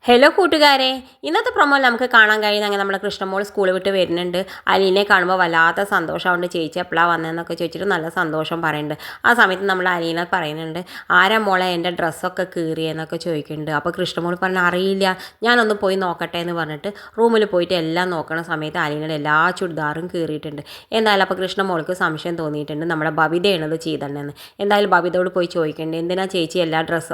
Hello കൂട്ടുകാരെ, ഇന്നത്തെ പ്രൊമോയിൽ നമുക്ക് കാണാൻ കഴിയുന്ന അങ്ങനെ നമ്മുടെ കൃഷ്ണമോൾ സ്കൂൾ വിട്ട് വരുന്നുണ്ട്. അലീനെ കാണുമ്പോൾ വല്ലാത്ത സന്തോഷമുണ്ട്. ചേച്ചി എപ്പോഴാണ് വന്നതെന്നൊക്കെ ചോദിച്ചിട്ട് നല്ല സന്തോഷം പറയുന്നുണ്ട്. ആ സമയത്ത് നമ്മൾ അലീന പറയുന്നുണ്ട്, ആരാ മോളെ എൻ്റെ ഡ്രസ്സൊക്കെ കീറിയെന്നൊക്കെ ചോദിക്കുന്നുണ്ട്. അപ്പോൾ കൃഷ്ണമോൾ പറഞ്ഞ അറിയില്ല, ഞാനൊന്ന് പോയി നോക്കട്ടെ എന്ന് പറഞ്ഞിട്ട് റൂമിൽ പോയിട്ട് എല്ലാം നോക്കണ സമയത്ത് അലീനയുടെ എല്ലാ ചുരിദാറും കീറിയിട്ടുണ്ട്. എന്തായാലും അപ്പോൾ കൃഷ്ണമോൾക്ക് സംശയം തോന്നിയിട്ടുണ്ട്, നമ്മുടെ ബബിതയാണത് ചെയ്തിട്ടുണ്ടെന്ന്. എന്തായാലും ബബിതയോട് പോയി ചോദിക്കുന്നുണ്ട്, എന്തിനാ ചേച്ചി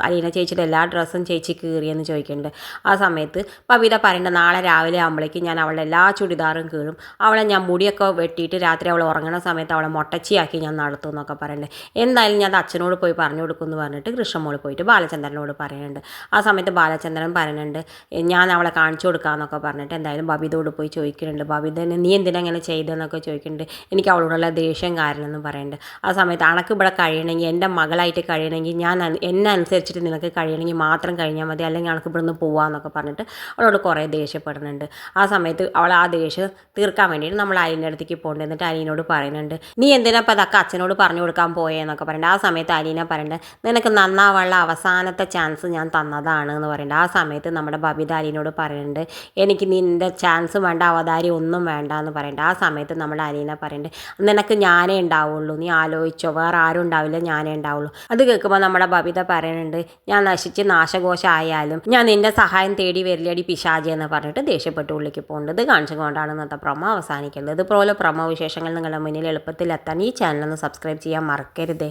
അലീന ചേച്ചിയുടെ എല്ലാ ഡ്രസ്സും ചേച്ചി കീറിയെന്ന് ചോദിക്കുന്നുണ്ട്. ആ സമയത്ത് ബബിത പറയേണ്ട നാളെ രാവിലെ ആകുമ്പോഴേക്കും ഞാൻ അവളുടെ എല്ലാ ചുരിദാറും കീഴും, അവളെ ഞാൻ മുടിയൊക്കെ വെട്ടിയിട്ട് രാത്രി അവൾ ഉറങ്ങുന്ന സമയത്ത് അവളെ മൊട്ടച്ചിയാക്കി ഞാൻ നടത്തും എന്നൊക്കെ പറയുന്നുണ്ട്. എന്തായാലും ഞാൻ അച്ഛനോട് പോയി പറഞ്ഞു കൊടുക്കുമെന്ന് പറഞ്ഞിട്ട് കൃഷ്ണമോൾ പോയിട്ട് ബാലചന്ദ്രനോട് പറയുന്നുണ്ട്. ആ സമയത്ത് ബാലചന്ദ്രൻ പറയുന്നുണ്ട്, ഞാൻ അവളെ കാണിച്ചു കൊടുക്കാമെന്നൊക്കെ പറഞ്ഞിട്ട് എന്തായാലും ബബിതയോട് പോയി ചോദിക്കുന്നുണ്ട്. ബബിതനെ നീ എന്തിനാ ഇങ്ങനെ ചെയ്തതെന്നൊക്കെ ചോദിക്കുന്നുണ്ട്. എനിക്ക് അവളോടുള്ള ദേഷ്യം കാരണം എന്ന് പറയുന്നുണ്ട്. ആ സമയത്ത് അണക്ക് ഇവിടെ കഴിയണമെങ്കിൽ, എൻ്റെ മകളായിട്ട് കഴിയണമെങ്കിൽ ഞാൻ എന്നെ അനുസരിച്ചിട്ട് നിനക്ക് കഴിയണമെങ്കിൽ മാത്രം കഴിഞ്ഞാൽ മതി, അല്ലെങ്കിൽ അണക്ക് ഇവിടെ നിന്ന് പോവാന്നൊക്കെ പറഞ്ഞിട്ട് അവളോട് കുറേ ദേഷ്യപ്പെടുന്നുണ്ട്. ആ സമയത്ത് അവൾ ആ ദേഷ്യം തീർക്കാൻ വേണ്ടിയിട്ട് നമ്മൾ അലീൻ്റെ അടുത്തേക്ക് പോകേണ്ടത്. എന്നിട്ട് അലീനോട് പറയുന്നുണ്ട്, നീ എന്തിനാ അപ്പോൾ അതൊക്കെ അച്ഛനോട് പറഞ്ഞു കൊടുക്കാൻ പോയെന്നൊക്കെ പറയുന്നുണ്ട്. ആ സമയത്ത് അലീന പറയുന്നുണ്ട്, നിനക്ക് നന്നാവാനുള്ള അവസാനത്തെ ചാൻസ് ഞാൻ തന്നതാണ് എന്ന് പറയുന്നുണ്ട്. ആ സമയത്ത് നമ്മുടെ ബബിത അലീനോട് പറയുന്നുണ്ട്, എനിക്ക് നിൻ്റെ ചാൻസ് വേണ്ട, അവതാരി ഒന്നും വേണ്ട എന്ന് പറയുന്നുണ്ട്. ആ സമയത്ത് നമ്മുടെ അലീന പറയുന്നുണ്ട്, നിനക്ക് ഞാനേ ഉണ്ടാവുള്ളൂ, നീ ആലോചിച്ചോ, വേറെ ആരും ഉണ്ടാവില്ല, ഞാനേ ഉണ്ടാവുള്ളൂ. അത് കേൾക്കുമ്പോൾ നമ്മുടെ ബബിത പറയുന്നുണ്ട്, ഞാൻ നശിച്ച് നാശകോശമായാലും ഞാൻ നിൻ്റെ സഹായം തേടി വരില്ലടി പിശാചി എന്ന് പറഞ്ഞിട്ട് ദേഷ്യപ്പെട്ട് ഉള്ളിലേക്ക് പോകേണ്ടത് കാണിച്ചുകൊണ്ടാണ് ഇന്നത്തെ പ്രൊമോ അവസാനിക്കുന്നത്. ഇതുപോലെ പ്രൊമോ വിശേഷങ്ങൾ നിങ്ങളുടെ മുന്നിൽ എളുപ്പത്തിൽ എത്താൻ ഈ ചാനൽ ഒന്ന് സബ്സ്ക്രൈബ് ചെയ്യാൻ മറക്കരുതേ.